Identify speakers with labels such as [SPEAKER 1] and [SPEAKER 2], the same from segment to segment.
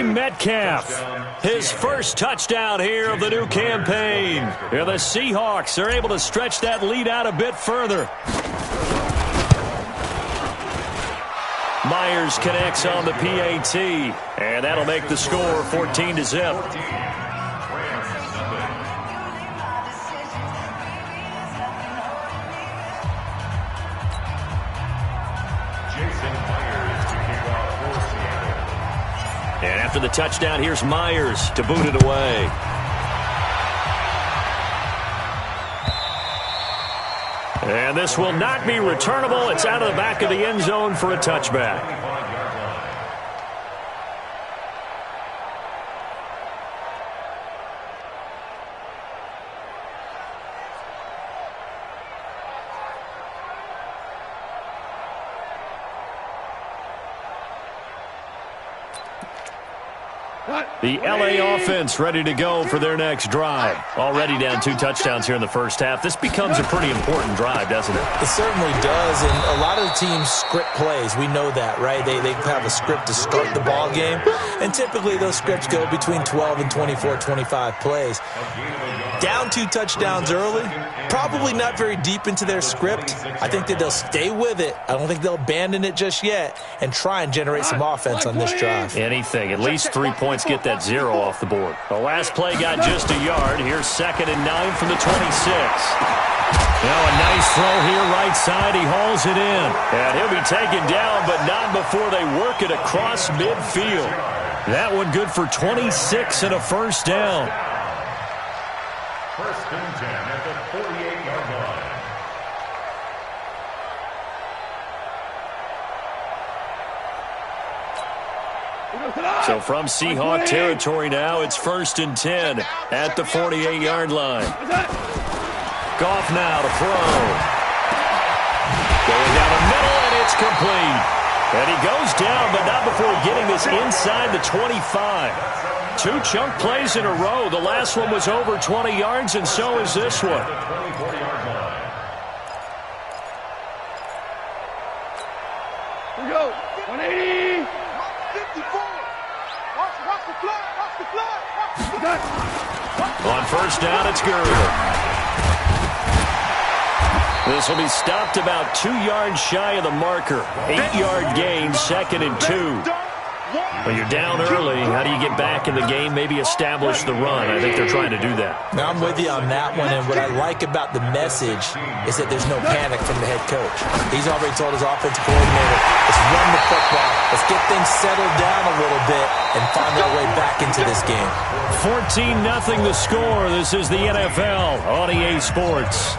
[SPEAKER 1] Metcalf, his first touchdown here of the new campaign. Here the Seahawks are able to stretch that lead out a bit further. Myers connects on the PAT, and that'll make the score 14-0. And after the touchdown, here's Myers to boot it away. And this will not be returnable. It's out of the back of the end zone for a touchback. The L.A. offense ready to go for their next drive. Already down 2 touchdowns here in the first half. This becomes a pretty important drive, doesn't it?
[SPEAKER 2] It certainly does, and a lot of the teams script plays. We know that, right? They have a script to start the ball game, and typically those scripts go between 12 and 24, 25 plays. Down 2 touchdowns early, probably not very deep into their script. I think that they'll stay with it. I don't think they'll abandon it just yet and try and generate some offense on this drive.
[SPEAKER 1] Anything. At least 3 points get that 0 off the board. The last play got just a yard. Here's 2nd and 9 from the 26. Now a nice throw here right side. He hauls it in. And he'll be taken down, but not before they work it across midfield. That one good for 26 and a first down.
[SPEAKER 3] First and 10 at the 48-yard line.
[SPEAKER 1] So from Seahawk territory now, it's 1st and 10 at the 48-yard line. Goff now to throw. Going down the middle, and it's complete. And he goes down, but not before getting this inside the 25. 2 chunk plays in a row. The last one was over 20 yards, and so is this one.
[SPEAKER 4] Here we go. 180. 54. Watch the flag. Watch the flag.
[SPEAKER 1] On first down, it's Gurley. This will be stopped about 2 yards shy of the marker. 8-yard gain, 2nd and 2. Well, you're down early. How do you get back in the game? Maybe establish the run. I think they're trying to do that.
[SPEAKER 2] Now, I'm with you on that one, and what I like about the message is that there's no panic from the head coach. He's already told his offensive coordinator, let's run the football. Let's get things settled down a little bit and find our way back into this game.
[SPEAKER 1] 14-0 the score. This is the NFL on EA Sports.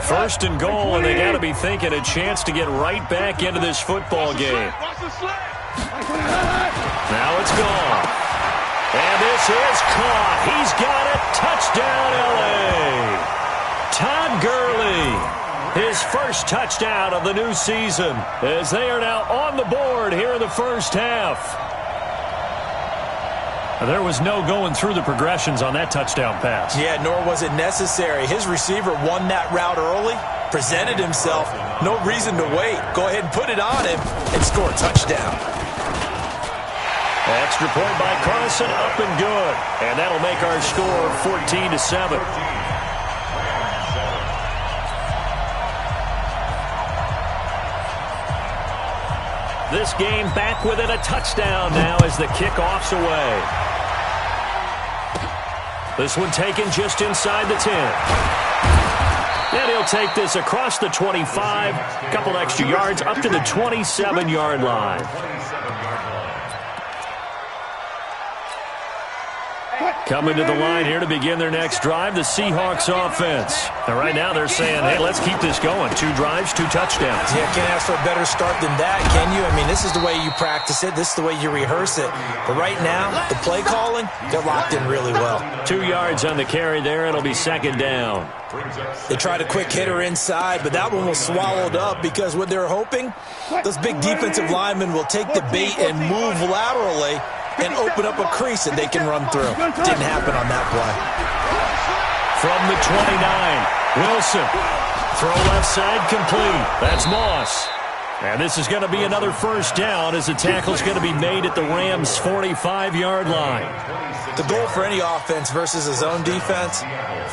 [SPEAKER 1] First and goal, and they got to be thinking a chance to get right back into this football game. Now it's gone. And this is caught. He's got it. Touchdown, L.A. Todd Gurley, his first touchdown of the new season, as they are now on the board here in the first half. There was no going through the progressions on that touchdown pass.
[SPEAKER 2] Yeah, nor was it necessary. His receiver won that route early, presented himself. No reason to wait. Go ahead and put it on him and score a touchdown.
[SPEAKER 1] Extra point by Carson, up and good. And that'll make our score 14-7. This game back within a touchdown now as the kickoff's away. This one taken just inside the 10. And he'll take this across the 25, a couple extra yards up to the 27-yard line. Coming to the line here to begin their next drive, the Seahawks offense. And right now they're saying, hey, let's keep this going. 2 drives, 2 touchdowns.
[SPEAKER 2] Yeah, can't ask for a better start than that, can you? I mean, this is the way you practice it. This is the way you rehearse it. But right now, the play calling, they're locked in really well. 2
[SPEAKER 1] yards on the carry there. It'll be 2nd down.
[SPEAKER 2] They tried a quick hitter inside, but that one was swallowed up because what they're hoping, those big defensive linemen will take the bait and move laterally and open up a crease that they can run through. Didn't happen on that play.
[SPEAKER 1] From the 29, Wilson Throw left side complete. That's Moss. And this is going to be another first down as the tackle's going to be made at the Rams' 45-yard line.
[SPEAKER 2] The goal for any offense versus a zone defense,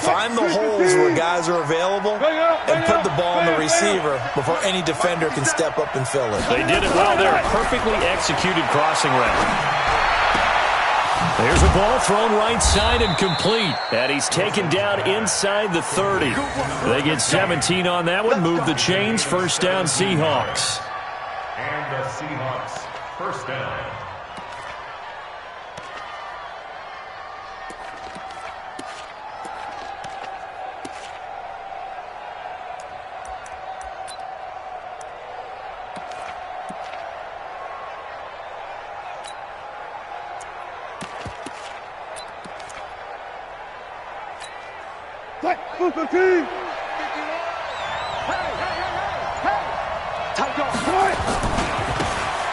[SPEAKER 2] find the holes where guys are available and put the ball on the receiver before any defender can step up and fill it.
[SPEAKER 1] They did it well there. Perfectly executed crossing route. There's a ball thrown right side and complete. And he's taken down inside the 30. They get 17 on that one. Move the chains. First down, Seahawks.
[SPEAKER 3] And the Seahawks, first down.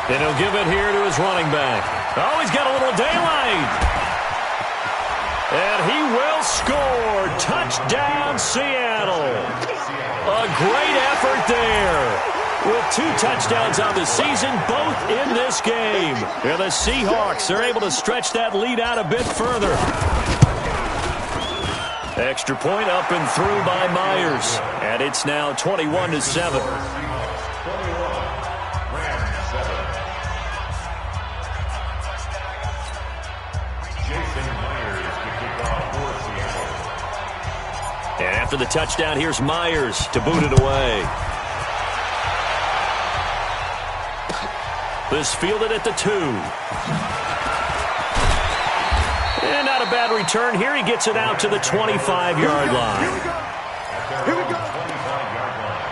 [SPEAKER 1] And he'll give it here to his running back. Oh, he's got a little daylight. And he will score. Touchdown, Seattle. A great effort there. With 2 touchdowns on the season, both in this game. And the Seahawks are able to stretch that lead out a bit further. Extra point up and through by Myers. And it's now 21-7. And after the touchdown, here's Myers to boot it away. This fielded at the 2. And not a bad return here. He gets it out to the 25-yard line.
[SPEAKER 3] Here we go. 25-yard line.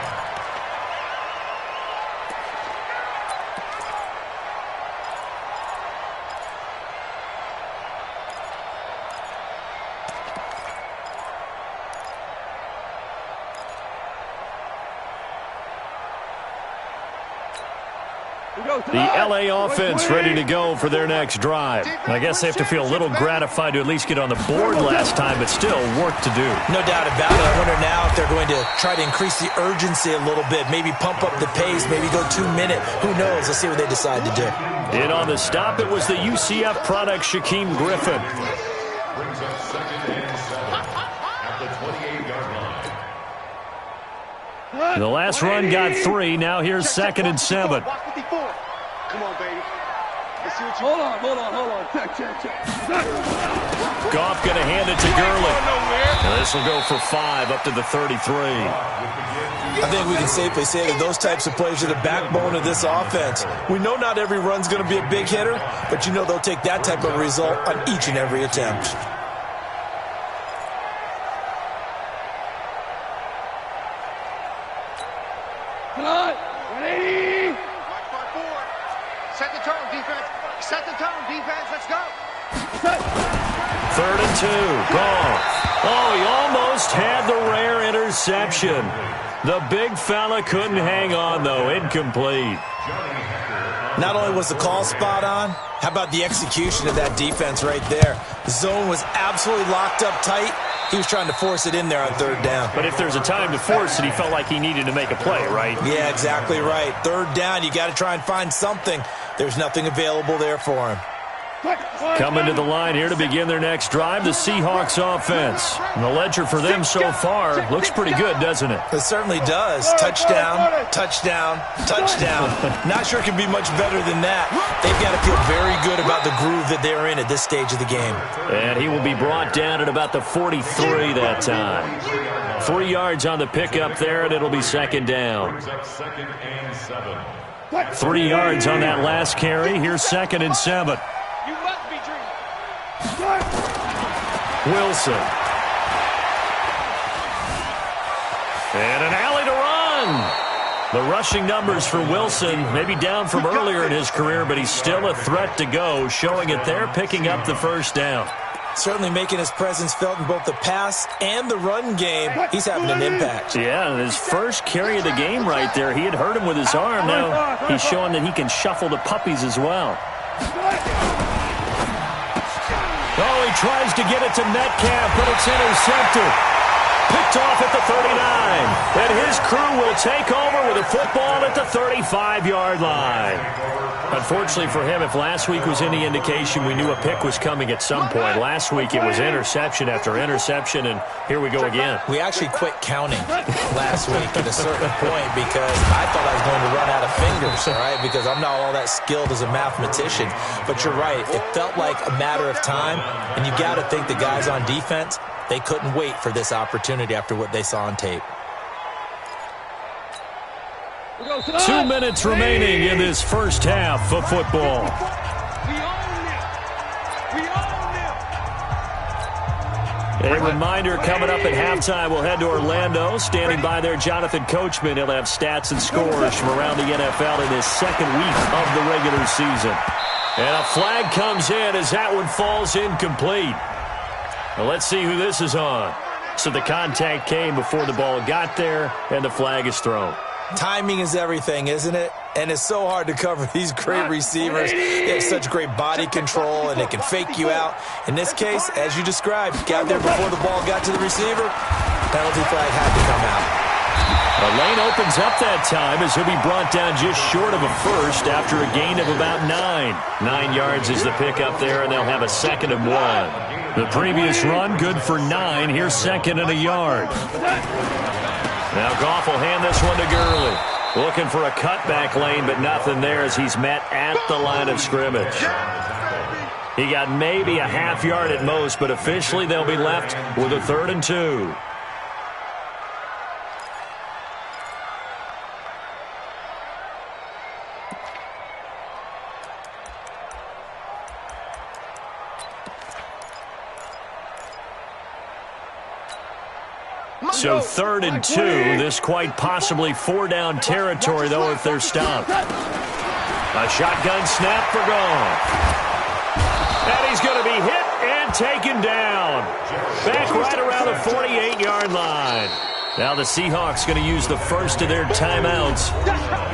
[SPEAKER 1] The L.A. offense ready to go for their next drive. I guess they have to feel a little gratified to at least get on the board last time, but still work to do.
[SPEAKER 2] No doubt about it. I wonder now if they're going to try to increase the urgency a little bit, maybe pump up the pace, maybe go 2-minute. Who knows? Let's see what they decide to do.
[SPEAKER 1] And on the stop, it was the UCF product, Shaquem Griffin.
[SPEAKER 3] Brings up 2nd and 7 at the 28-yard line.
[SPEAKER 1] The last run got 3. Now here's 2nd and 7.
[SPEAKER 4] Come on, baby. Let's see what you... Hold on. Check.
[SPEAKER 1] Goff going to hand it to Gurley. And this will go for 5 up to the 33.
[SPEAKER 2] I think we can safely say that those types of plays are the backbone of this offense. We know not every run's going to be a big hitter, but you know they'll take that type of result on each and every attempt.
[SPEAKER 4] Come on. 180. Set the tone, defense. Let's go.
[SPEAKER 1] 3rd and 2. Goff. Oh, he almost had the rare interception. The big fella couldn't hang on, though. Incomplete.
[SPEAKER 2] Not only was the call spot on, how about the execution of that defense right there? The zone was absolutely locked up tight. He was trying to force it in there on 3rd down.
[SPEAKER 1] But if there's a time to force it, he felt like he needed to make a play, right?
[SPEAKER 2] Yeah, exactly right. 3rd down, you got to try and find something. There's nothing available there for him.
[SPEAKER 1] Coming to the line here to begin their next drive, the Seahawks offense. And the ledger for them so far looks pretty good, doesn't it?
[SPEAKER 2] It certainly does. Touchdown. Not sure it can be much better than that. They've got to feel very good about the groove that they're in at this stage of the game.
[SPEAKER 1] And he will be brought down at about the 43 that time. 3 yards on the pickup there, and it'll be 2nd down. 3 yards on that last carry. Here's 2nd and 7.
[SPEAKER 4] You must be dreaming.
[SPEAKER 1] Wilson. And an alley to run. The rushing numbers for Wilson maybe down from earlier in his career, but he's still a threat to go, showing it there, picking up the first down.
[SPEAKER 2] Certainly making his presence felt in both the pass and the run game. He's having an impact.
[SPEAKER 1] Yeah, his first carry of the game right there, he had hurt him with his arm. Now he's showing that he can shuffle the puppies as well. Oh, he tries to get it to Metcalf, but it's intercepted. Picked off at the 39. And his crew will take over with a football at the 35-yard line. Unfortunately for him, if last week was any indication, we knew a pick was coming at some point. Last week it was interception after interception, and here we go again.
[SPEAKER 2] We actually quit counting last week at a certain point because I thought I was going to run out of fingers, all right, because I'm not all that skilled as a mathematician. But you're right. It felt like a matter of time, and you got to think the guys on defense, they couldn't wait for this opportunity after what they saw on tape.
[SPEAKER 1] 2 minutes remaining in this first half of football. A reminder coming up at halftime, we'll head to Orlando. Standing by there, Jonathan Coachman. He'll have stats and scores from around the NFL in his second week of the regular season. And a flag comes in as that one falls incomplete. Well, let's see who this is on. So the contact came before the ball got there, and the flag is thrown.
[SPEAKER 2] Timing is everything, isn't it? And it's so hard to cover these great receivers. They have such great body control, and they can fake you out. In this case, as you described, got there before the ball got to the receiver. Penalty flag had to come out.
[SPEAKER 1] The lane opens up that time as he'll be brought down just short of a first after a gain of about 9. 9 yards is the pickup there, and they'll have a 2nd and 1. The previous run, good for 9. Here's 2nd and a yard. Now Goff will hand this one to Gurley. Looking for a cutback lane, but nothing there as he's met at the line of scrimmage. He got maybe a half yard at most, but officially they'll be left with a 3rd and 2. So 3rd and 2. This quite possibly 4-down territory, though, if they're stopped. A shotgun snap for Goff. And he's going to be hit and taken down. Back right around the 48-yard line. Now the Seahawks going to use the first of their timeouts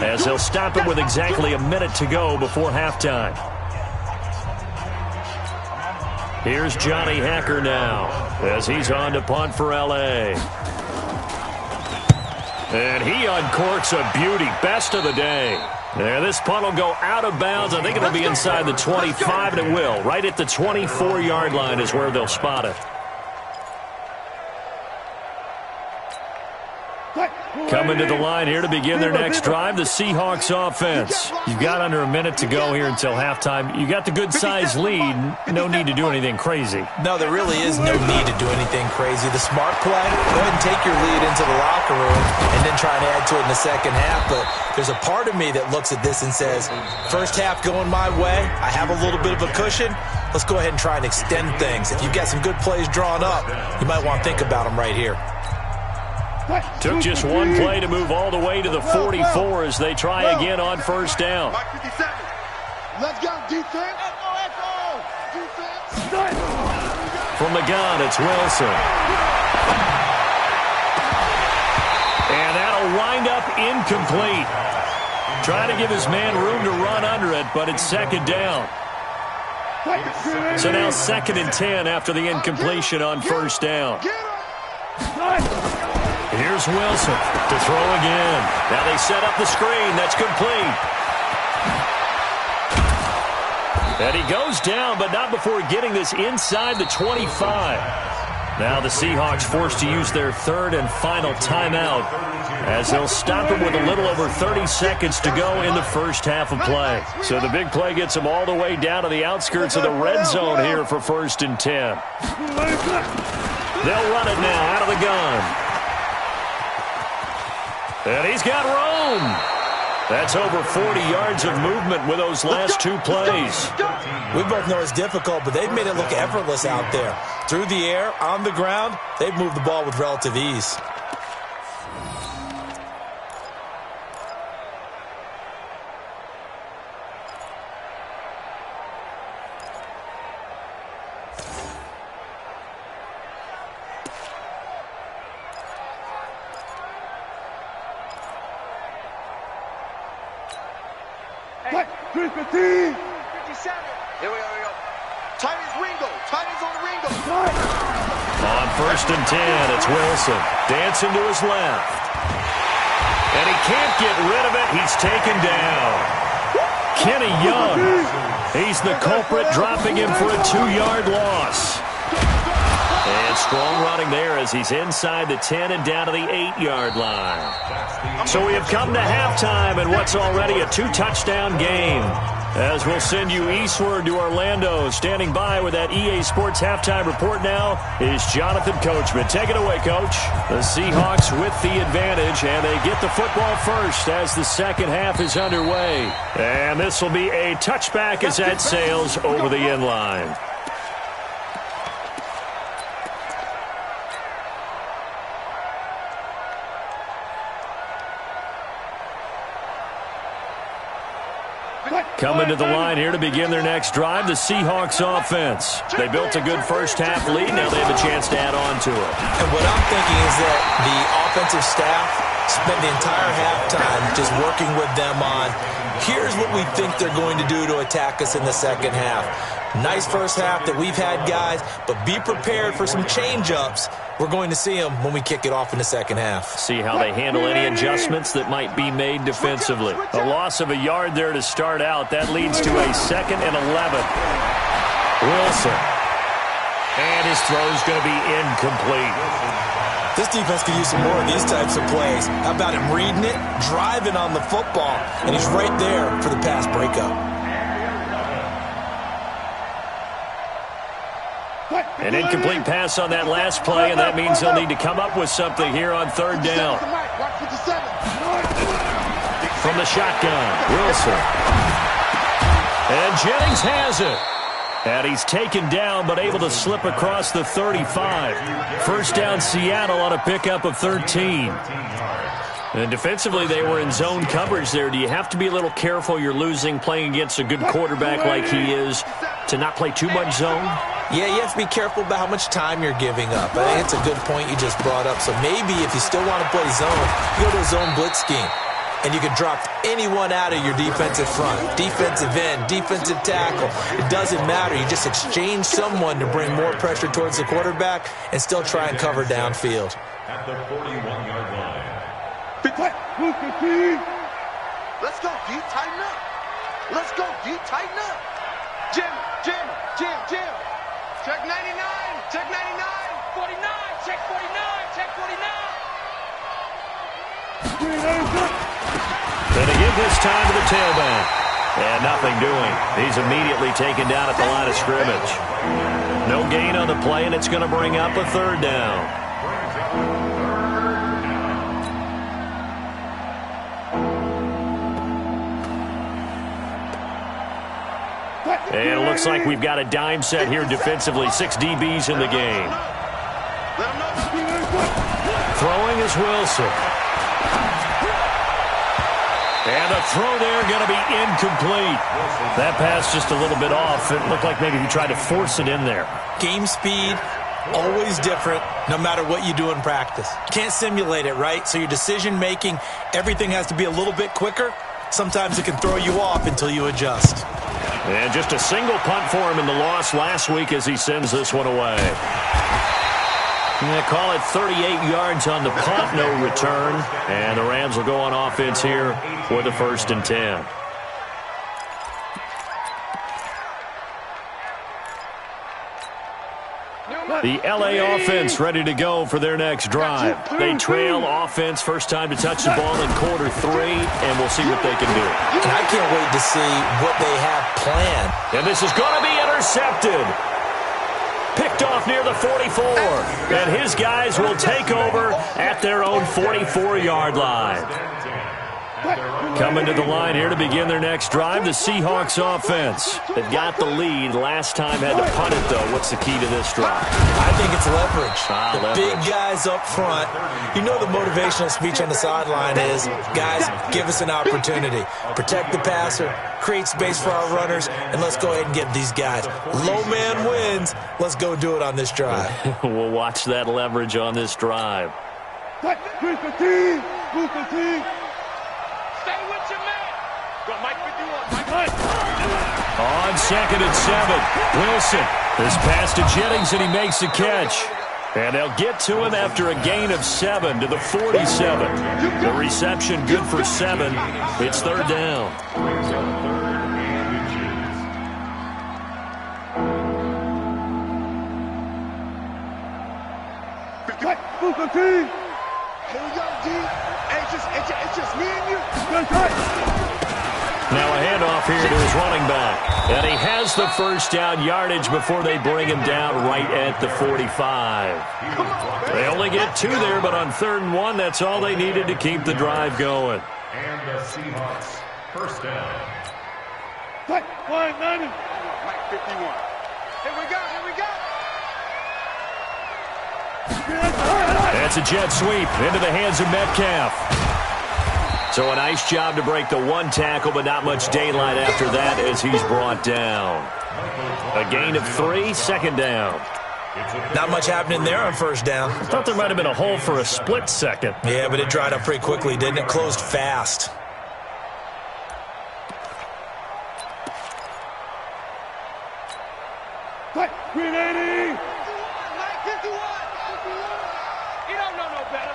[SPEAKER 1] as they'll stop it with exactly a minute to go before halftime. Here's Johnny Hacker now as he's on to punt for L.A. And he uncorks a beauty. Best of the day. Yeah, this punt will go out of bounds. I think it'll be inside the 25, and it will. Right at the 24-yard line is where they'll spot it. Coming to the line here to begin their next drive, the Seahawks offense. You've got under a minute to go here until halftime. You got the good-sized lead. No need to do anything crazy.
[SPEAKER 2] No, there really is no need to do anything crazy. The smart play, go ahead and take your lead into the locker room and then try and add to it in the second half. But there's a part of me that looks at this and says, first half going my way, I have a little bit of a cushion. Let's go ahead and try and extend things. If you've got some good plays drawn up, you might want to think about them right here.
[SPEAKER 1] Took just one play to move all the way to the 44 as they try again on first down.
[SPEAKER 4] Let's go, defense.
[SPEAKER 1] From the gun, it's Wilson. And that'll wind up incomplete. Trying to give his man room to run under it, but it's 2nd down. So now 2nd and 10 after the incompletion on first down. Here's Wilson to throw again. Now they set up the screen. That's complete. And he goes down, but not before getting this inside the 25. Now the Seahawks forced to use their 3rd and final timeout as they'll stop it with a little over 30 seconds to go in the first half of play. So the big play gets them all the way down to the outskirts of the red zone here for 1st and 10. They'll run it now out of the gun. And he's got room. That's over 40 yards of movement with those last 2 plays.
[SPEAKER 2] We both know it's difficult, but they've made it look effortless out there. Through the air, on the ground, they've moved the ball with relative ease.
[SPEAKER 4] Tight as Ringo. Tight as on Ringo.
[SPEAKER 1] On 1st and 10, it's Wilson. Dancing to his left. And he can't get rid of it. He's taken down. Kenny Young. He's the culprit, dropping him for a 2-yard loss. And strong running there as he's inside the 10 and down to the 8-yard line. So we have come to halftime in what's already a 2-touchdown game. As we'll send you eastward to Orlando. Standing by with that EA Sports halftime report now is Jonathan Coachman. Take it away, Coach. The Seahawks with the advantage, and they get the football first as the second half is underway. And this will be a touchback as that sails over the end line. Coming to the line here to begin their next drive, the Seahawks offense. They built a good first half lead. Now they have a chance to add on to it.
[SPEAKER 2] And what I'm thinking is that the offensive staff spent the entire halftime just working with them on, here's what we think they're going to do to attack us in the second half. Nice first half that we've had, guys, but be prepared for some change-ups. We're going to see them when we kick it off in the second half.
[SPEAKER 1] See how they handle any adjustments that might be made defensively. A loss of a yard there to start out. That leads to a 2nd and 11. Wilson. And his throw's going to be incomplete.
[SPEAKER 2] This defense could use some more of these types of plays. How about him reading it, driving on the football, and he's right there for the pass breakup.
[SPEAKER 1] An incomplete pass on that last play, and that means they'll need to come up with something here on 3rd down. From the shotgun, Wilson. And Jennings has it. And he's taken down, but able to slip across the 35. First down, Seattle on a pickup of 13. And defensively, they were in zone coverage there. Do you have to be a little careful you're losing playing against a good quarterback like he is to not play too much zone?
[SPEAKER 2] Yeah, you have to be careful about how much time you're giving up. I think it's a good point you just brought up. So maybe if you still want to play zone, you go to a zone blitz scheme. And you can drop anyone out of your defensive front, defensive end, defensive tackle. It doesn't matter. You just exchange someone to bring more pressure towards the quarterback and still try and cover downfield.
[SPEAKER 3] At the 41-yard line.
[SPEAKER 4] Let's go, D. Tighten up. Let's go, D. Tighten up. Jim. Check 99. Check 99. 49. Check 49. Check 49.
[SPEAKER 1] Going to give this time to the tailback. And nothing doing. He's immediately taken down at the line of scrimmage. No gain on the play, and it's going to bring up a 3rd down. And it looks like we've got a dime set here defensively. 6 DBs in the game. Throwing is Wilson. And the throw there going to be incomplete. That pass just a little bit off. It looked like maybe he tried to force it in there.
[SPEAKER 2] Game speed, always different, no matter what you do in practice. You can't simulate it, right? So your decision-making, everything has to be a little bit quicker. Sometimes it can throw you off until you adjust.
[SPEAKER 1] And just a single punt for him in the loss last week as he sends this one away. They call it 38 yards on the punt, no return. And the Rams will go on offense here for the 1st and 10. The LA offense ready to go for their next drive. They trail offense, first time to touch the ball in quarter 3, and we'll see what they can do.
[SPEAKER 2] And I can't wait to see what they have planned.
[SPEAKER 1] And this is going to be intercepted. Picked off near the 44. And his guys will take over at their own 44-yard line. Coming to the line here to begin their next drive, the Seahawks offense. They've got the lead. Last time had to punt it, though. What's the key to this drive?
[SPEAKER 2] I think it's leverage.
[SPEAKER 1] Leverage.
[SPEAKER 2] Big guys up front. You know the motivational speech on the sideline is, guys, give us an opportunity. Protect the passer, create space for our runners, and let's go ahead and get these guys. Low man wins. Let's go do it on this drive.
[SPEAKER 1] We'll watch that leverage on this drive.
[SPEAKER 4] Stay with your man.
[SPEAKER 1] On 2nd and 7, Wilson. This pass to Jennings, and he makes the catch. And they'll get to him after a gain of 7 to the 47. The reception good for 7. It's 3rd down. Now a handoff here to his running back. And he has the first down yardage before they bring him down right at the 45. They only get 2 there, but on 3rd and 1, that's all they needed to keep the drive going.
[SPEAKER 3] And the Seahawks, first down.
[SPEAKER 4] Mike 51. Here we go.
[SPEAKER 1] That's a jet sweep into the hands of Metcalf. So a nice job to break the 1 tackle, but not much daylight after that as he's brought down. A gain of 3, 2nd down.
[SPEAKER 2] Not much happening there on 1st down.
[SPEAKER 1] I thought there might have been a hole for a split second.
[SPEAKER 2] Yeah, but it dried up pretty quickly, didn't it? Closed fast.
[SPEAKER 4] Green 80. You don't know no better.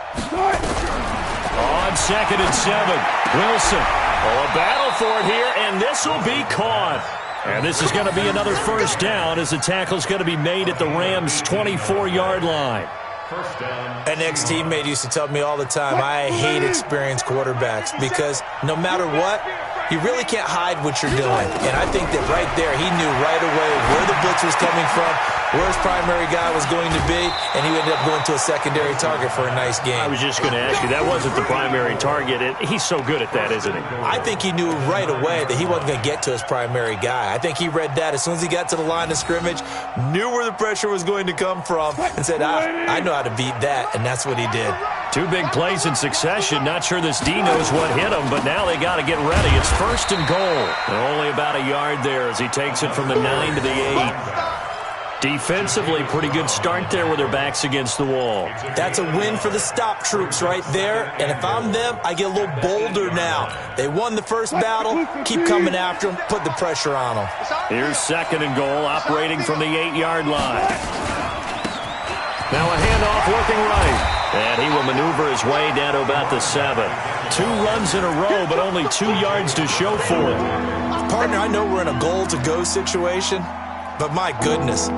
[SPEAKER 1] On 2nd and 7, Wilson. Oh, a battle for it here, and this will be caught. And this is going to be another first down as the tackle's going to be made at the Rams' 24-yard line.
[SPEAKER 3] First down.
[SPEAKER 2] An ex-teammate used to tell me all the time, I hate experienced quarterbacks because no matter what, you really can't hide what you're doing. And I think that right there, he knew right away where the blitz was coming from, where his primary guy was going to be, and he ended up going to a secondary target for a nice game.
[SPEAKER 1] I was just going to ask you, that wasn't the primary target. He's so good at that, isn't he?
[SPEAKER 2] I think he knew right away that he wasn't going to get to his primary guy. I think he read that as soon as he got to the line of scrimmage, knew where the pressure was going to come from, and said, I know how to beat that, and that's what he did.
[SPEAKER 1] 2 big plays in succession. Not sure this D knows what hit him, but now they got to get ready. It's 1st and goal. And only about a yard there as he takes it from the 9 to the 8. Defensively, pretty good start there with their backs against the wall.
[SPEAKER 2] That's a win for the stop troops right there. And if I'm them, I get a little bolder now. They won the first battle. Keep coming after them. Put the pressure on them.
[SPEAKER 1] Here's 2nd and goal, operating from the 8-yard line. Now a handoff working right. And he will maneuver his way down to about the 7. 2 runs in a row, but only 2 yards to show for it.
[SPEAKER 2] Partner, I know we're in a goal-to-go situation, but my goodness,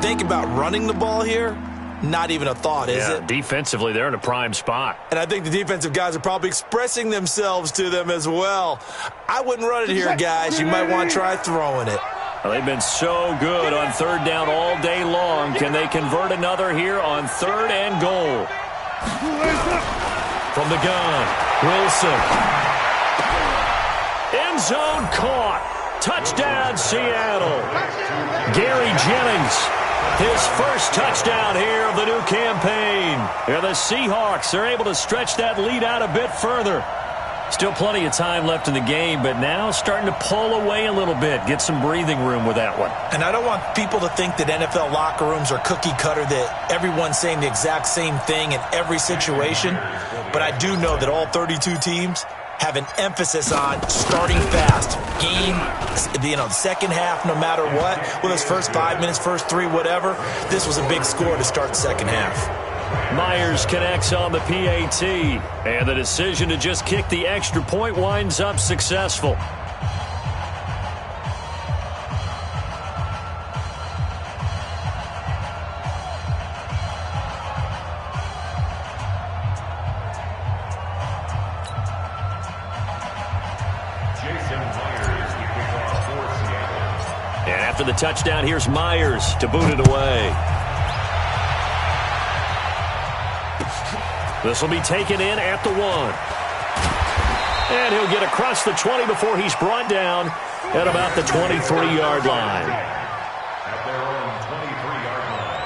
[SPEAKER 2] think about running the ball here. Not even a thought, is it?
[SPEAKER 1] Defensively, they're in a prime spot.
[SPEAKER 2] And I think the defensive guys are probably expressing themselves to them as well. I wouldn't run it here, guys. You might want to try throwing it.
[SPEAKER 1] Well, they've been so good on 3rd down all day long. Can they convert another here on 3rd and goal? From the gun, Wilson. End zone caught. Touchdown, Seattle. Gary Jennings, his first touchdown here of the new campaign. And the Seahawks are able to stretch that lead out a bit further. Still plenty of time left in the game, but now starting to pull away a little bit. Get some breathing room with that one.
[SPEAKER 2] And I don't want people to think that NFL locker rooms are cookie cutter, that everyone's saying the exact same thing in every situation. But I do know that all 32 teams have an emphasis on starting fast. Game, the second half, no matter what. Whether it's first 5 minutes, first 3, whatever. This was a big score to start the second half.
[SPEAKER 1] Myers connects on the PAT, and the decision to just kick the extra point winds up successful. And after the touchdown, here's Myers to boot it away. This will be taken in at the 1. And he'll get across the 20 before he's brought down at about the 23-yard line.
[SPEAKER 3] At their own 23-yard line.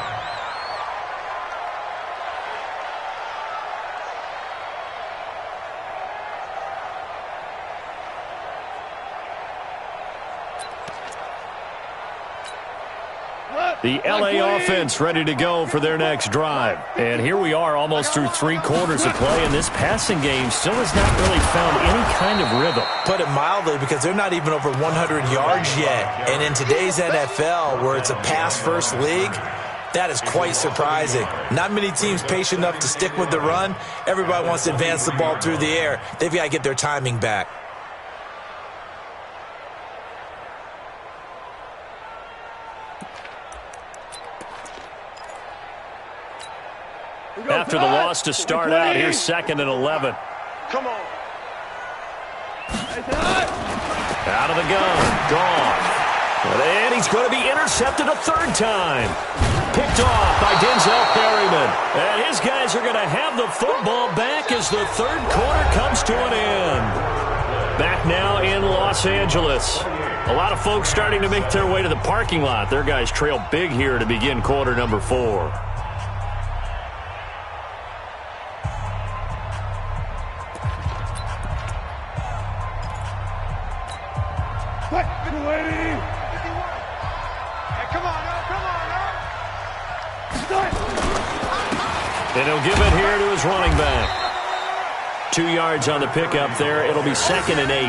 [SPEAKER 1] The LA offense ready to go for their next drive. And here we are almost through 3 quarters of play, and this passing game still has not really found any kind of rhythm.
[SPEAKER 2] Put it mildly, because they're not even over 100 yards yet. And in today's NFL, where it's a pass-first league, that is quite surprising. Not many teams patient enough to stick with the run. Everybody wants to advance the ball through the air. They've got to get their timing back.
[SPEAKER 1] After the loss to start out, here's 2nd and 11.
[SPEAKER 4] Come on.
[SPEAKER 1] Out of the gun. Gone. And he's going to be intercepted a 3rd time. Picked off by Denzel Perryman. And his guys are going to have the football back as the 3rd quarter comes to an end. Back now in Los Angeles. A lot of folks starting to make their way to the parking lot. Their guys trail big here to begin quarter number 4. And he'll give it here to his running back. 2 yards on the pickup there. It'll be 2nd and 8.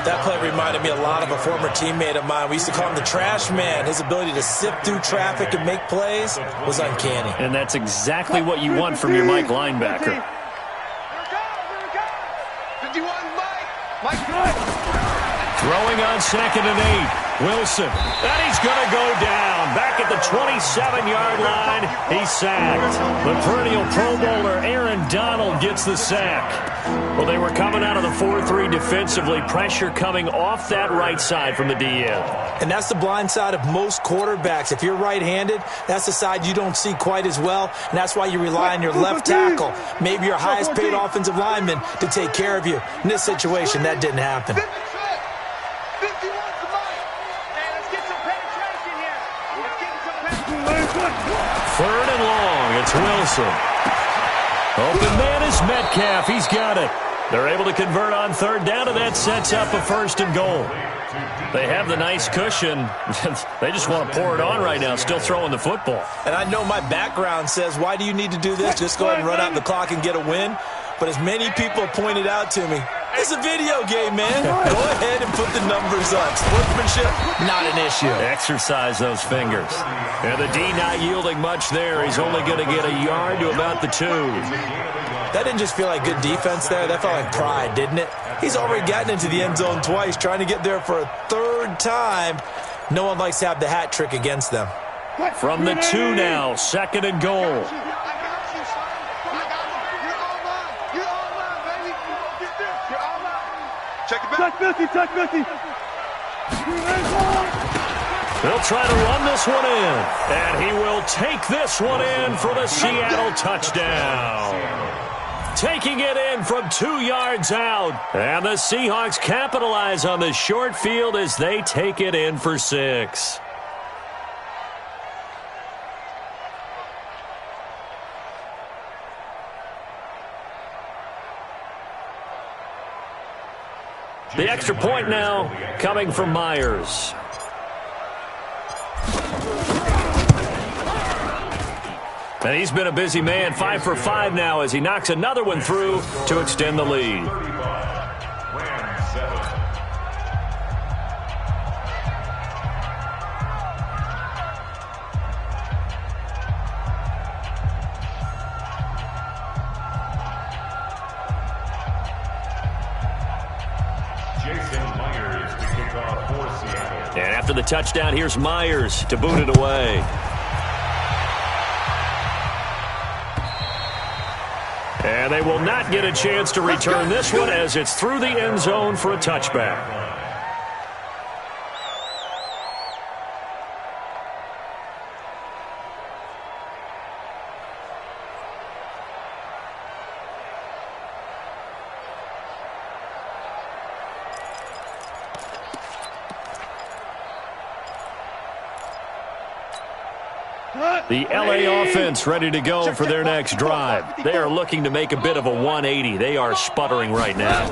[SPEAKER 2] That play reminded me a lot of a former teammate of mine. We used to call him the trash man. His ability to sift through traffic and make plays was uncanny.
[SPEAKER 1] And that's exactly what you want from your Mike linebacker. Throwing on 2nd and 8. Wilson. And he's going to go down. Back at the 27-yard line. He's sacked. The perennial Pro Bowler Aaron Donald gets the sack. Well, they were coming out of the 4-3 defensively. Pressure coming off that right side from the DN.
[SPEAKER 2] And that's the blind side of most quarterbacks. If you're right-handed, that's the side you don't see quite as well. And that's why you rely on your left tackle, maybe your highest-paid offensive lineman, to take care of you. In this situation, that didn't happen.
[SPEAKER 1] 3rd and long. It's Wilson. Open man is Metcalf. He's got it. They're able to convert on 3rd down, and that sets up a 1st and goal. They have the nice cushion. They just want to pour it on right now, still throwing the football.
[SPEAKER 2] And I know my background says, why do you need to do this? Just go ahead and run out the clock and get a win. But as many people pointed out to me, it's a video game, man. Go ahead and put the numbers on. Sportsmanship, not an issue.
[SPEAKER 1] Exercise those fingers. And the D not yielding much there. He's only going to get a yard to about the 2.
[SPEAKER 2] That didn't just feel like good defense there. That felt like pride, didn't it? He's already gotten into the end zone twice, trying to get there for a 3rd time. No one likes to have the hat trick against them.
[SPEAKER 1] From the 2 now, 2nd and goal.
[SPEAKER 5] Check Missy.
[SPEAKER 1] They'll try to run this one in. And he will take this one in for the Seattle touchdown. Taking it in from 2 yards out. And the Seahawks capitalize on the short field as they take it in for 6. The extra point now coming from Myers. And he's been a busy man, 5 for 5 now as he knocks another one through to extend the lead. And after the touchdown, here's Myers to boot it away. And they will not get a chance to return this one as it's through the end zone for a touchback. The LA offense ready to go for their next drive. They are looking to make a bit of a 180. They are sputtering right now.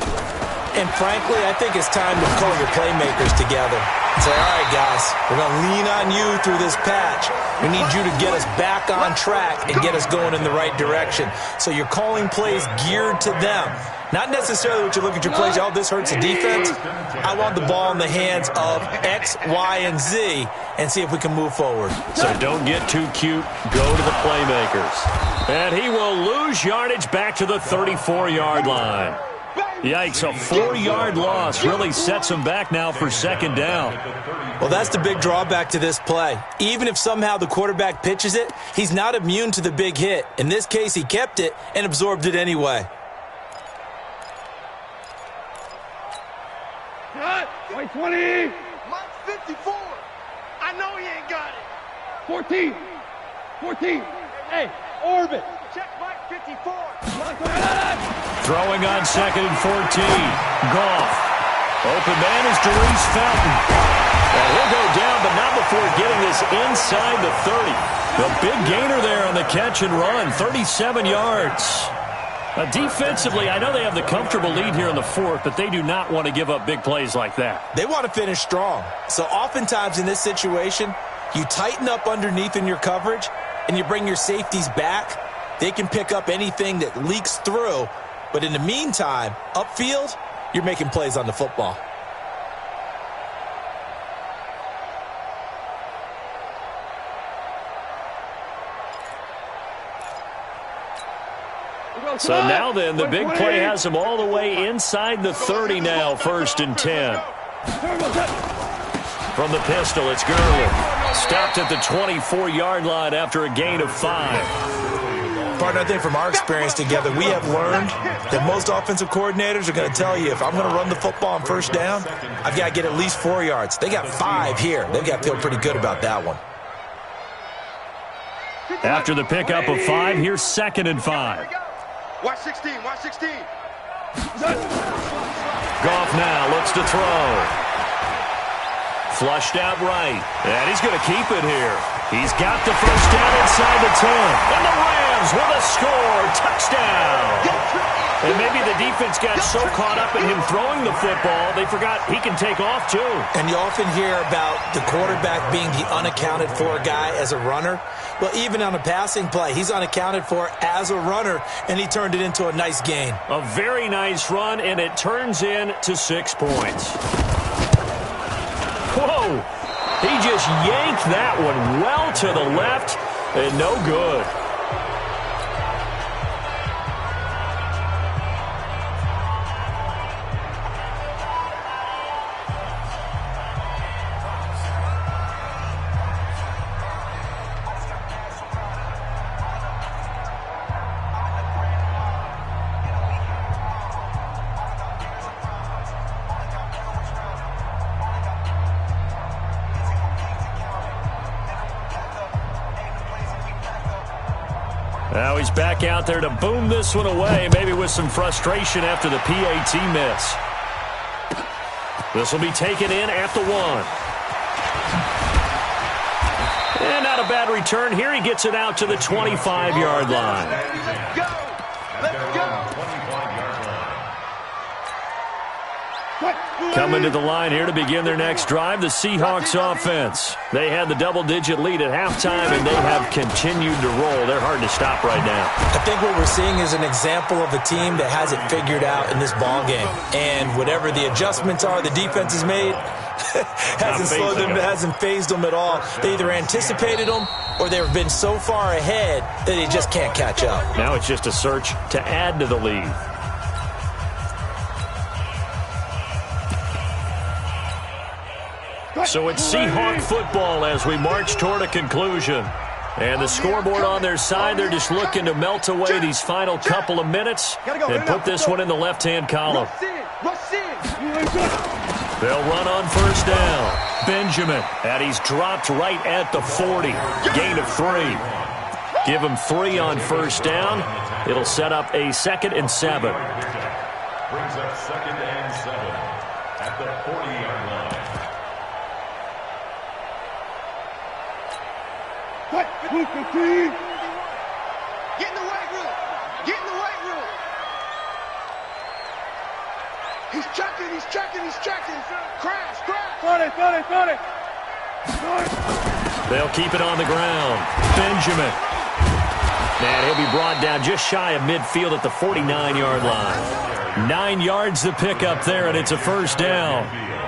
[SPEAKER 2] And frankly, I think it's time to call your playmakers together and say, all right, guys, we're going to lean on you through this patch. We need you to get us back on track and get us going in the right direction. So you're calling plays geared to them. Not necessarily what you look at your plays, oh, this hurts the defense. I want the ball in the hands of X, Y, and Z and see if we can move forward.
[SPEAKER 1] So don't get too cute. Go to the playmakers. And he will lose yardage back to the 34-yard line. Yikes, a 4-yard loss really sets him back now for second down.
[SPEAKER 2] Well, that's the big drawback to this play. Even if somehow the quarterback pitches it, he's not immune to the big hit. In this case, he kept it and absorbed it anyway.
[SPEAKER 5] White 20.
[SPEAKER 4] Mike 54. I know he ain't got it.
[SPEAKER 5] 14. Hey, orbit.
[SPEAKER 4] Check Mike 54.
[SPEAKER 1] Throwing on second and 14. Goff. Open man is Darius Fountain. And he'll go down, but not before getting this inside the 30. The big gainer there on the catch and run, 37 yards. Defensively, I know they have the comfortable lead here in the fourth, but they do not want to give up big plays like that.
[SPEAKER 2] They want to finish strong. So oftentimes in this situation, you tighten up underneath in your coverage, and you bring your safeties back. They can pick up anything that leaks through. But in the meantime, upfield, you're making plays on the football.
[SPEAKER 1] So now then, the big play has him all the way inside the 30 now, 1st and 10. From the pistol, it's Gurley. Stopped at the 24-yard line after a gain of 5.
[SPEAKER 2] Partner, I think from our experience together, we have learned that most offensive coordinators are going to tell you, if I'm going to run the football on first down, I've got to get at least 4 yards. They got 5 here. They've got to feel pretty good about that one.
[SPEAKER 1] After the pickup of 5, here's 2nd and 5.
[SPEAKER 4] Watch 16.
[SPEAKER 1] Goff now looks to throw. Flushed out right. And he's going to keep it here. He's got the first down inside the 10. And the Rams with a score. Touchdown. And maybe the defense got so caught up in him throwing the football, they forgot he can take off too.
[SPEAKER 2] And you often hear about the quarterback being the unaccounted for guy as a runner. Well, even on a passing play, he's unaccounted for as a runner, and he turned it into a nice gain.
[SPEAKER 1] A very nice run, and it turns into 6 points. Whoa! He just yanked that one well to the left, and no good. Now he's back out there to boom this one away, maybe with some frustration after the PAT miss. This will be taken in at the 1. And not a bad return. Here he gets it out to the 25-yard line.
[SPEAKER 4] Let's go.
[SPEAKER 1] Coming to the line here to begin their next drive, the Seahawks offense. They had the double-digit lead at halftime, and they have continued to roll. They're hard to stop right now.
[SPEAKER 2] I think what we're seeing is an example of a team that has it figured out in this ball game. And whatever the adjustments are the defense has made, hasn't slowed them, hasn't phased them at all. They either anticipated them or they've been so far ahead that they just can't catch up.
[SPEAKER 1] Now it's just a search to add to the lead. So it's Seahawk football as we march toward a conclusion. And the scoreboard on their side, they're just looking to melt away these final couple of minutes and put this one in the left-hand column. They'll run on first down. Benjamin, and he's dropped right at the 40. Gain of 3. Give him 3 on first down. It'll set up a 2nd and 7.
[SPEAKER 3] Brings up 2nd and 7 at the 40-yard line.
[SPEAKER 4] Get in the weight room. Get in the weight room. He's checking. Crash.
[SPEAKER 5] 30.
[SPEAKER 1] They'll keep it on the ground. Benjamin. And he'll be brought down just shy of midfield at the 49-yard line. 9 yards to pick up there, and it's a first down.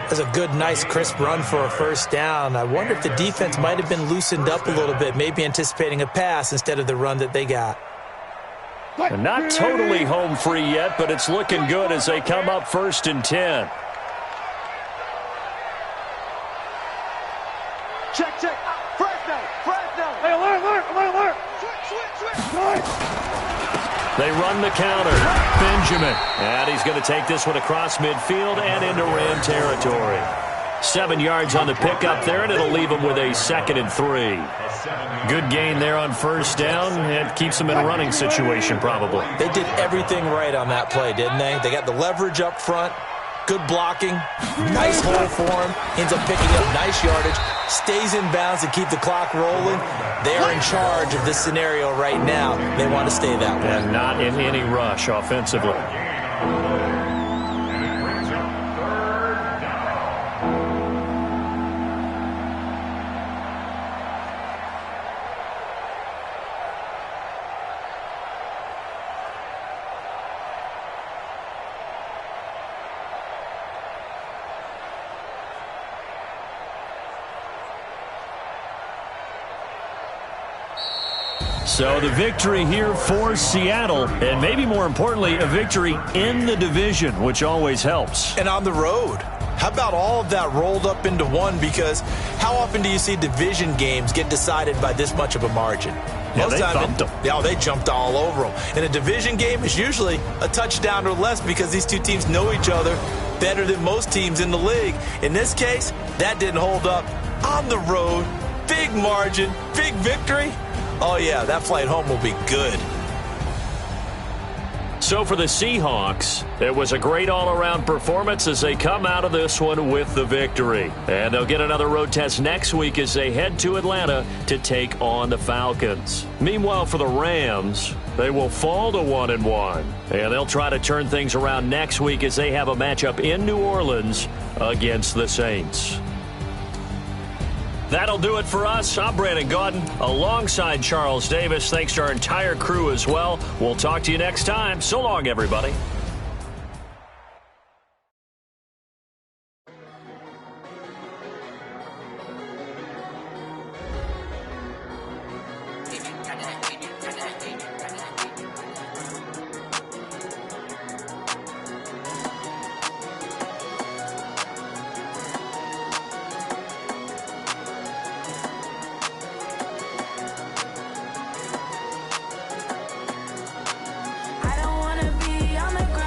[SPEAKER 2] That's a good, nice, crisp run for a first down. I wonder if the defense might have been loosened up a little bit, maybe anticipating a pass instead of the run that they got.
[SPEAKER 1] And not totally home free yet, but it's looking good as they come up 1st and 10.
[SPEAKER 4] Check. Fresno.
[SPEAKER 5] Hey, alert.
[SPEAKER 4] Switch.
[SPEAKER 1] They run the counter. Benjamin. And he's going to take this one across midfield and into Ram territory. 7 yards on the pickup there, and it'll leave them with a 2nd and 3. Good gain there on first down. It keeps them in a running situation probably.
[SPEAKER 2] They did everything right on that play, didn't they? They got the leverage up front, good blocking, nice hole for him. Ends up picking up nice yardage, stays in bounds to keep the clock rolling. They are in charge of this scenario right now. They want to stay that way.
[SPEAKER 1] And not in any rush offensively. So the victory here for Seattle, and maybe more importantly, a victory in the division, which always helps.
[SPEAKER 2] And on the road. How about all of that rolled up into one? Because how often do you see division games get decided by this much of a margin?
[SPEAKER 1] Yeah, they thumped them.
[SPEAKER 2] Yeah, they jumped all over them. And a division game is usually a touchdown or less because these two teams know each other better than most teams in the league. In this case, that didn't hold up. On the road, big margin, big victory. Oh, yeah, that flight home will be good.
[SPEAKER 1] So for the Seahawks, it was a great all-around performance as they come out of this one with the victory. And they'll get another road test next week as they head to Atlanta to take on the Falcons. Meanwhile, for the Rams, they will fall to 1-1. And they'll try to turn things around next week as they have a matchup in New Orleans against the Saints. That'll do it for us. I'm Brandon Gaudin alongside Charles Davis. Thanks to our entire crew as well. We'll talk to you next time. So long, everybody.
[SPEAKER 6] I don't wanna be on the ground.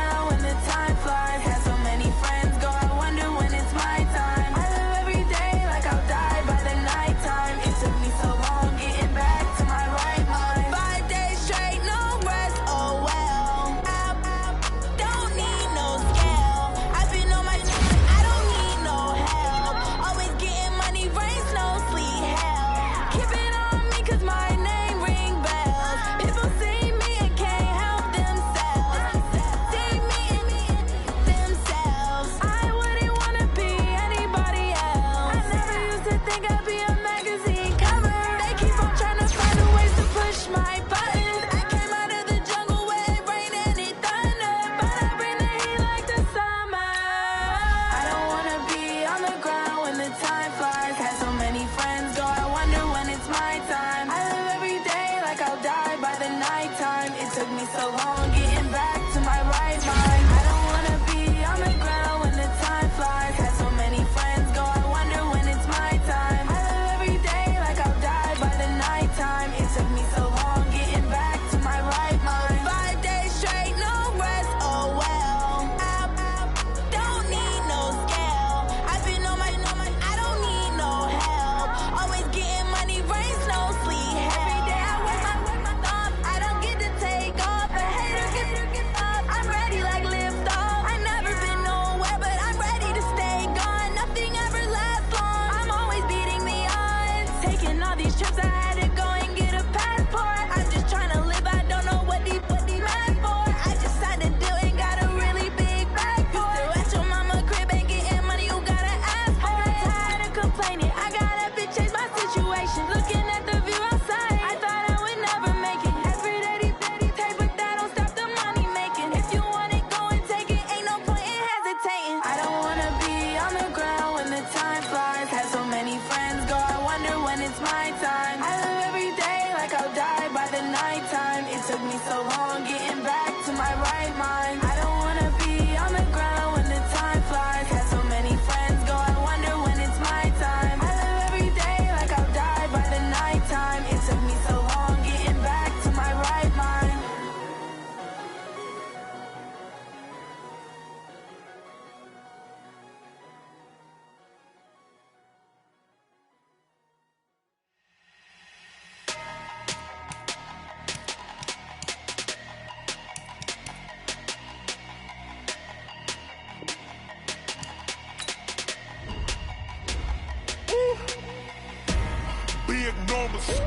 [SPEAKER 6] big numbers,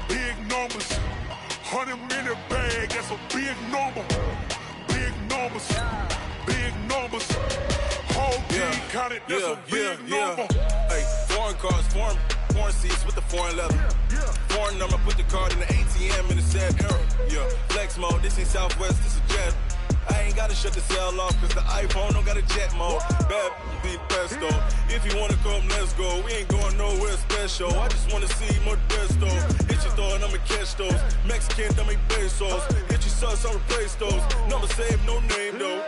[SPEAKER 6] big numbers. 100-minute bag, that's a big number. Big numbers, big numbers. Whole team counted, that's a big number.
[SPEAKER 7] Hey, foreign cars, foreign seats with the foreign leather. Foreign number, put the card in the ATM in the sad era. Yeah, flex mode, this ain't Southwest, this is jet. I ain't gotta shut the cell off, cause the iPhone don't got a jet mode. Bad be pesto. If you wanna come, let's go. We ain't going nowhere special. I just wanna see Modesto. Hit your thought, I'ma catch those. Mexican, I'ma make pesos. Hit your sus, I'll replace those. Number saved, no name though.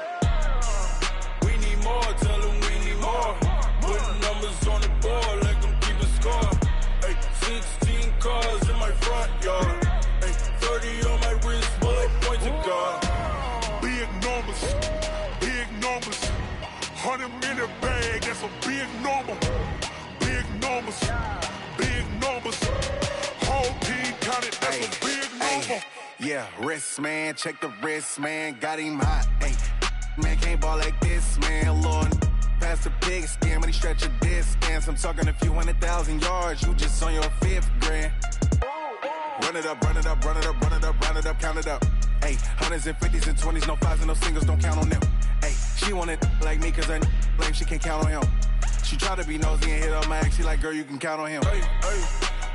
[SPEAKER 7] We need more, tell them we need more. Putting numbers on the board, like them keep a score. Hey, 16 cars in my front yard. Hey, 30 on my wrist, bullet point to God.
[SPEAKER 6] Big numbers, big numbers. 100-minute bag, that's a big number. Big numbers, big numbers. Whole team counted, that's a big number.
[SPEAKER 8] Yeah, wrist man, check the wrist man, got him hot. Ay, man can't ball like this, man. Lord, past the pig skin, when he stretch a distance. I'm talking a few 100,000 yards, you just on your 5th grand. Run it up, run it up, run it up, run it up, run it up, count it up. Ay, 100s and 50s and 20s, no 5s and no singles, don't count on them. Ay, she want it like me, cause her blame, she can't count on him. She try to be nosy and hit up my ex, she like, girl, you can count on him.
[SPEAKER 7] Hey, hey,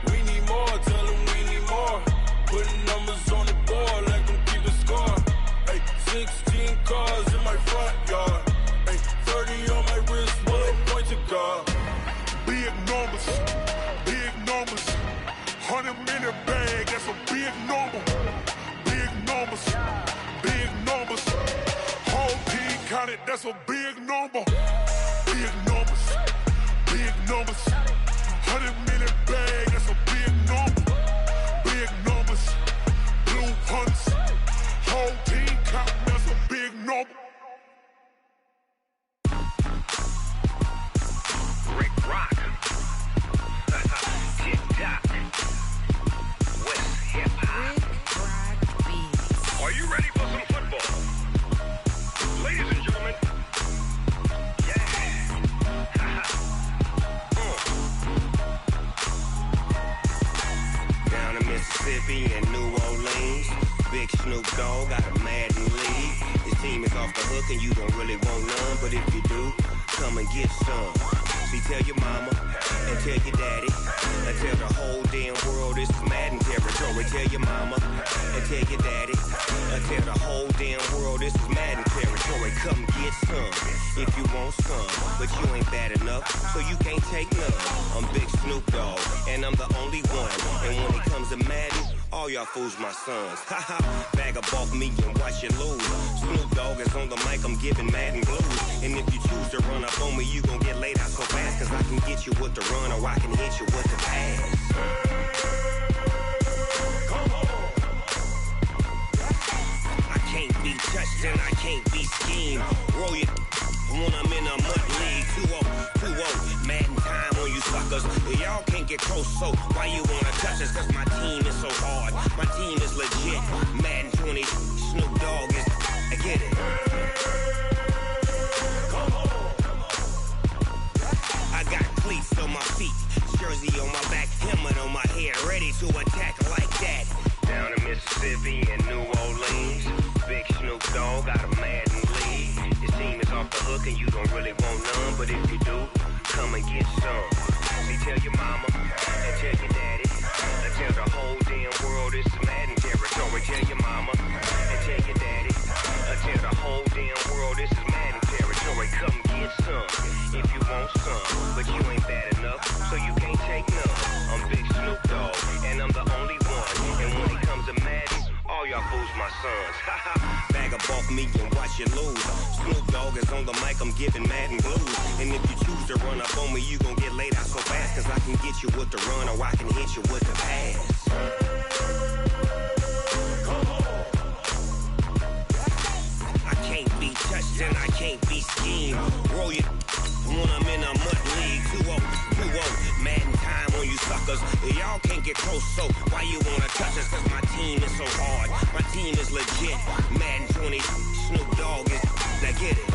[SPEAKER 7] we need more, tell them we need more. Putting numbers on the board, like them keep a score. Hey, 16 cars in my front yard. Hey, 30 on my wrist, bullet point to God.
[SPEAKER 6] Big numbers, big numbers. 100-minute bag, that's a big number. Big numbers, big numbers. Whole team counted, that's a big number. Big numbers, big numbers. 100-minute bag, that's a big number. Big numbers, blue hunts. Whole team counting, that's a big number.
[SPEAKER 9] Rick Rock. Tick-tock. West hip-hop. Are you ready for some football? Ladies and gentlemen.
[SPEAKER 10] Down in Mississippi and New Orleans, Big Snoop Dogg got a Madden league. His team is off the hook and you don't really want none, but if you do, come and get some. See, tell your mama and tell your daddy and tell the whole damn world this is Madden territory. Tell your mama and tell your daddy and tell the whole damn world this is Madden territory. Come get some if you want some, but you ain't bad enough, so you can't take none. I'm Big Snoop Dogg and I'm the only one. And when it comes to Madden, all y'all fools my sons. Haha, bag up off me and watch you lose. Snoop Dogg is on the mic, I'm giving Madden blues. And if you choose to run up on me, you gon' get laid out so fast, cause I can get you with the run or I can hit you with the pass. I can't be touched and I can't be schemed. Roll you when I'm in a mud league. 2-0, Madden time on you suckers. Y'all can't get close, so why you wanna touch us? Cause my team is so hard, my team is legit. Madden 20, Snoop Dogg is, I get it. I got cleats on my feet, jersey on my back, helmet on my head, ready to attack like that. Down in Mississippi and New Orleans, Big Snoop Dogg got a Madden league. Your team is off the hook and you don't really want none, but if you do, come and get some. See, tell your mama and tell your daddy and tell the whole damn world this is Madden territory. Tell your mama and tell your daddy and tell the whole damn world this is Madden territory. Come get some if you want some, but you ain't bad enough, so you can't take none. I'm Big Snoop Dogg and I'm the only one. And when it comes to Madden, all y'all fools my sons. Bag up off me and watch you lose. Snoop Dogg is on the mic, I'm giving Madden blues. And if you choose to run up on me, you gon' get laid out so fast, cause I can get you with the run or I can hit you with the pass. I can't be touched and I can't be schemed. Roll you when I'm in a mud league. 2-0, Madden time on you suckers. Y'all can't get close, so why you wanna touch us? Cause my team is so hard, my team is legit. Madden 20, Snoop Dogg is, now get it.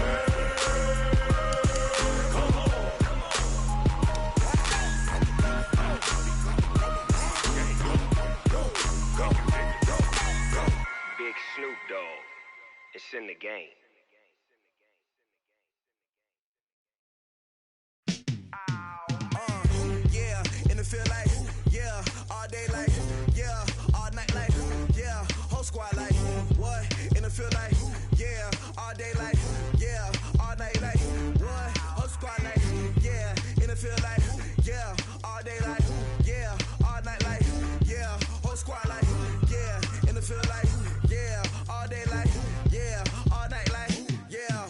[SPEAKER 8] field like, yeah, all day like, yeah, all night like, yeah, whole squad like, yeah, in the field like, yeah, all day like, yeah, all night like, yeah.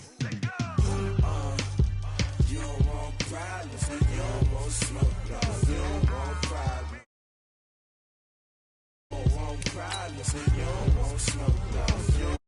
[SPEAKER 8] You don't want problems, you don't want smoke, you don't want problems. You don't want problems, you don't want smoke,